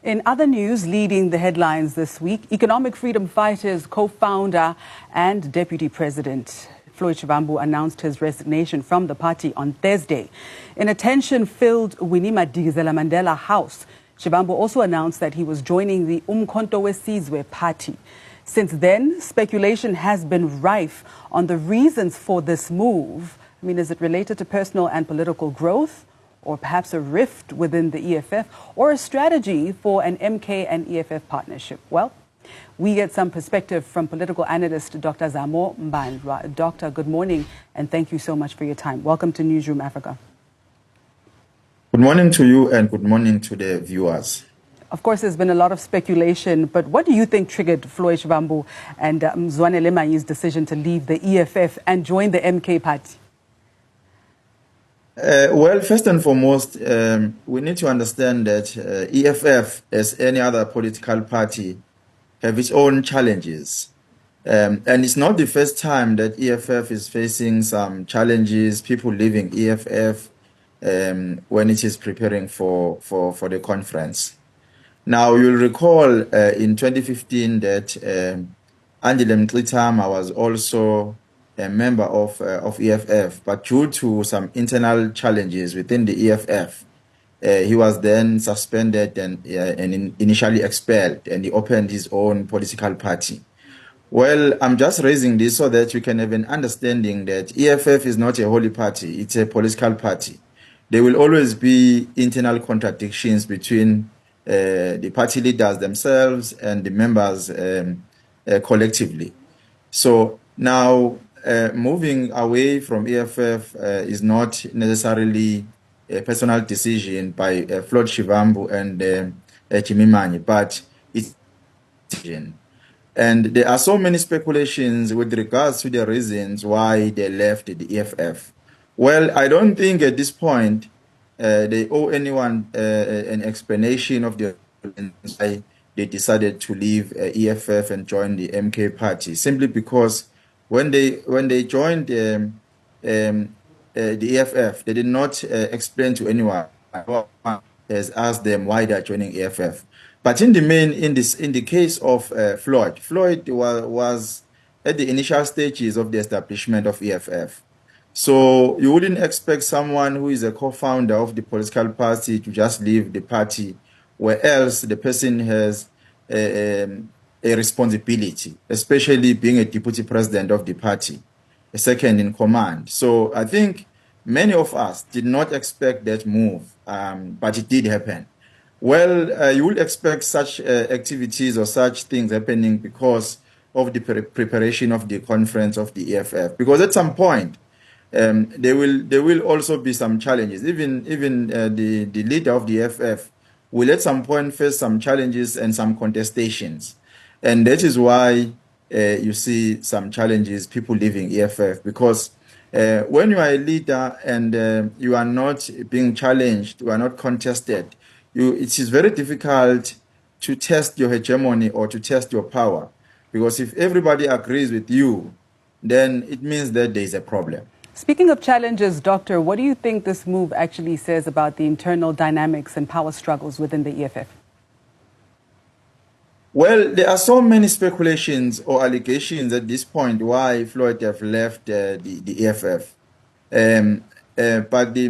In other news, leading the headlines this week, Economic Freedom Fighters co-founder and Deputy President Floyd announced his resignation from the party on Thursday. In a tension-filled Winnie Madikizela Mandela house, Shivambu also announced that he was joining the Umkhonto weSizwe party. Since then, speculation has been rife on the reasons for this move. Is it related to personal and political growth, or perhaps a rift within the EFF, or a strategy for an MK and EFF partnership? Well, we get some perspective from political analyst Dr. Zamo Mbandwa. Doctor, good morning, and thank you so much for your time. Welcome to Newsroom Africa. Good morning to you, and good morning to the viewers. Of course, there's been a lot of speculation, but what do you think triggered Floyd Shivambu and Mzwane Lemanyi's decision to leave the EFF and join the MK party? Well, first and foremost, we need to understand that EFF, as any other political party, have its own challenges. And it's not the first time that EFF is facing some challenges, people leaving EFF when it is preparing for the conference. Now, you'll recall in 2015 that Andile Mtlitama was also a member of EFF, but due to some internal challenges within the EFF, he was then suspended and initially expelled, and he opened his own political party. Well, I'm just raising this so that you can have an understanding that EFF is not a holy party, it's a political party. There will always be internal contradictions between the party leaders themselves and the members collectively. So now, moving away from EFF is not necessarily a personal decision by Floyd Shivambu and Jimmy Manyi, but it's a decision. And there are so many speculations with regards to the reasons why they left the EFF. Well, I don't think at this point they owe anyone an explanation of the reasons why they decided to leave EFF and join the MK party, simply because when they joined the EFF, they did not explain to anyone, has asked them why they are joining EFF. But in the main, in the case of Floyd was at the initial stages of the establishment of EFF. So you wouldn't expect someone who is a co-founder of the political party to just leave the party, where else the person has a responsibility, especially being a deputy president of the party, a second in command. So I think many of us did not expect that move, but it did happen. Well, you would expect such activities or such things happening because of the preparation of the conference of the EFF. Because at some point, there will also be some challenges. Even the leader of the EFF will at some point face some challenges and some contestations. And that is why you see some challenges, people leaving EFF, because when you are a leader and you are not being challenged, you are not contested, it is very difficult to test your hegemony or to test your power. Because if everybody agrees with you, then it means that there is a problem. Speaking of challenges, Doctor, what do you think this move actually says about the internal dynamics and power struggles within the EFF? Well, there are so many speculations or allegations at this point why Floyd have left the EFF. But the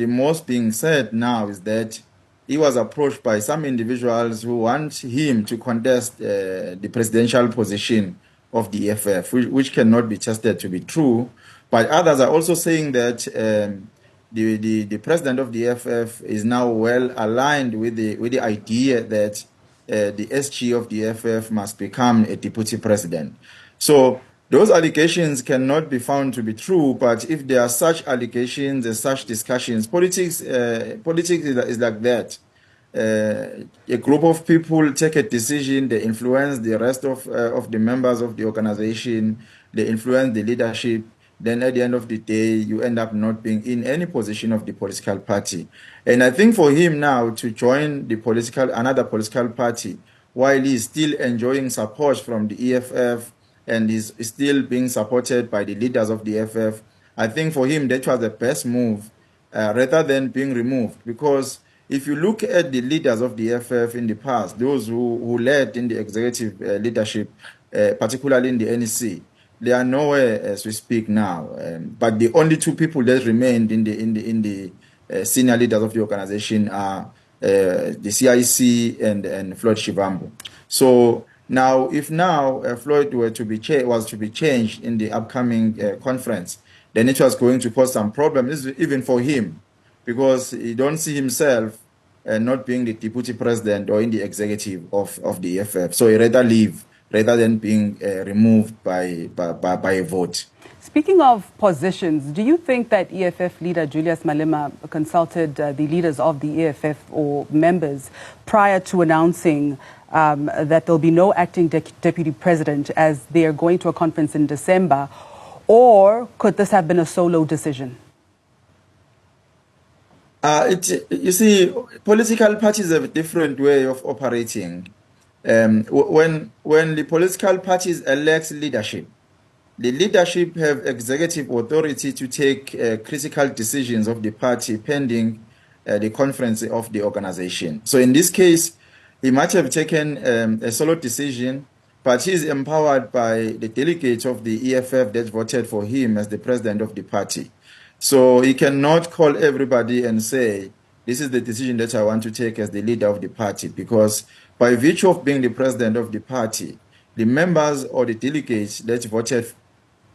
most being said now is that he was approached by some individuals who want him to contest the presidential position of the EFF, which cannot be tested to be true. But others are also saying that the president of the EFF is now well aligned with the idea that the SG of the EFF must become a deputy president. So those allegations cannot be found to be true, but if there are such allegations and such discussions, politics is like that. A group of people take a decision, they influence the rest of the members of the organization, they influence the leadership, then at the end of the day, you end up not being in any position of the political party. And I think for him now to join another political party, while he's still enjoying support from the EFF and is still being supported by the leaders of the EFF, I think for him that was the best move rather than being removed, because if you look at the leaders of the EFF in the past, those who led in the executive leadership, particularly in the NEC, they are nowhere as we speak now. But the only two people that remained in the senior leaders of the organization are the CIC and Floyd Shivambu. So now, if Floyd was to be changed in the upcoming conference, then it was going to cause some problems, even for him, because he don't see himself not being the deputy president or in the executive of the EFF. So he rather leave rather than being removed by a vote. Speaking of positions, do you think that EFF leader Julius Malema consulted the leaders of the EFF or members prior to announcing that there'll be no acting deputy president as they are going to a conference in December? Or could this have been a solo decision? You see, political parties have a different way of operating. When the political parties elect leadership, the leadership have executive authority to take critical decisions of the party pending the conference of the organization. So in this case, he might have taken a solo decision, but he is empowered by the delegates of the EFF that voted for him as the president of the party. So he cannot call everybody and say, this is the decision that I want to take as the leader of the party, because by virtue of being the president of the party, the members or the delegates that voted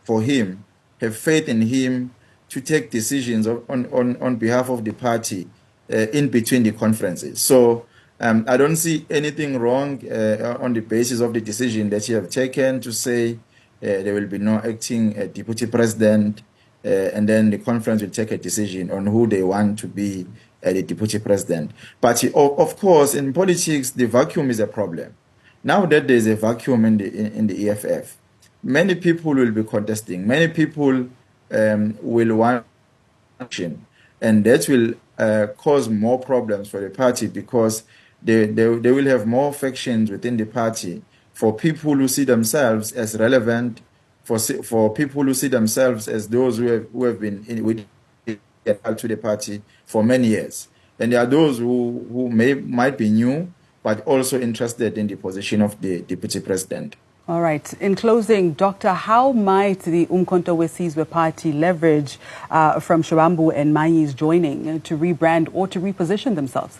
for him have faith in him to take decisions on behalf of the party in between the conferences. So I don't see anything wrong on the basis of the decision that you have taken to say there will be no acting deputy president, and then the conference will take a decision on who they want to be the deputy president. But of course, in politics, the vacuum is a problem. Now that there's a vacuum in the EFF, many people will be contesting. Many people will want action, and that will cause more problems for the party, because they will have more factions within the party for people who see themselves as relevant, for people who see themselves as those who have been to the party for many years. And there are those who might be new, but also interested in the position of the deputy president. All right. In closing, Doctor, how might the Umkhonto we Sizwe party leverage from Shivambu and Manyi's joining to rebrand or to reposition themselves?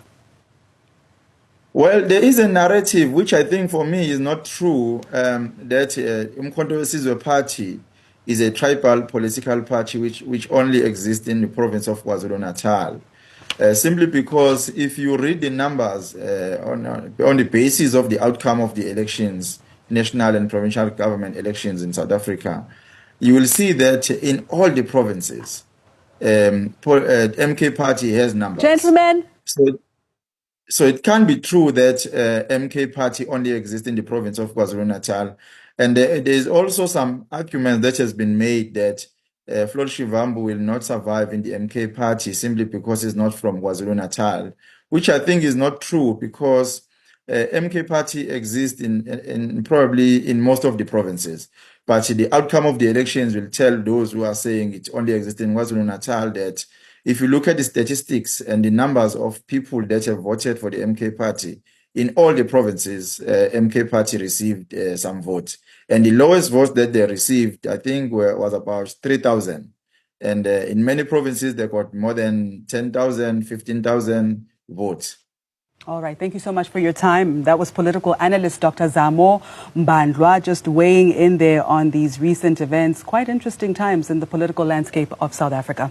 Well, there is a narrative which I think for me is not true, that Umkhonto we Sizwe party is a tribal political party which only exists in the province of KwaZulu-Natal. Simply because if you read the numbers on the basis of the outcome of the elections, national and provincial government elections in South Africa, you will see that in all the provinces, MK party has numbers. Gentlemen. So it can't be true that MK party only exists in the province of KwaZulu-Natal. And there's also some argument that has been made that Floyd Shivambu will not survive in the MK party simply because he's not from KwaZulu-Natal, which I think is not true, because MK party exists in probably in most of the provinces. But the outcome of the elections will tell those who are saying it only exists in KwaZulu-Natal that if you look at the statistics and the numbers of people that have voted for the MK party, in all the provinces, MK party received some votes. And the lowest votes that they received, I think, was about 3,000. And in many provinces, they got more than 10,000, 15,000 votes. All right. Thank you so much for your time. That was political analyst Dr. Zamo Mbandlwa, just weighing in there on these recent events. Quite interesting times in the political landscape of South Africa.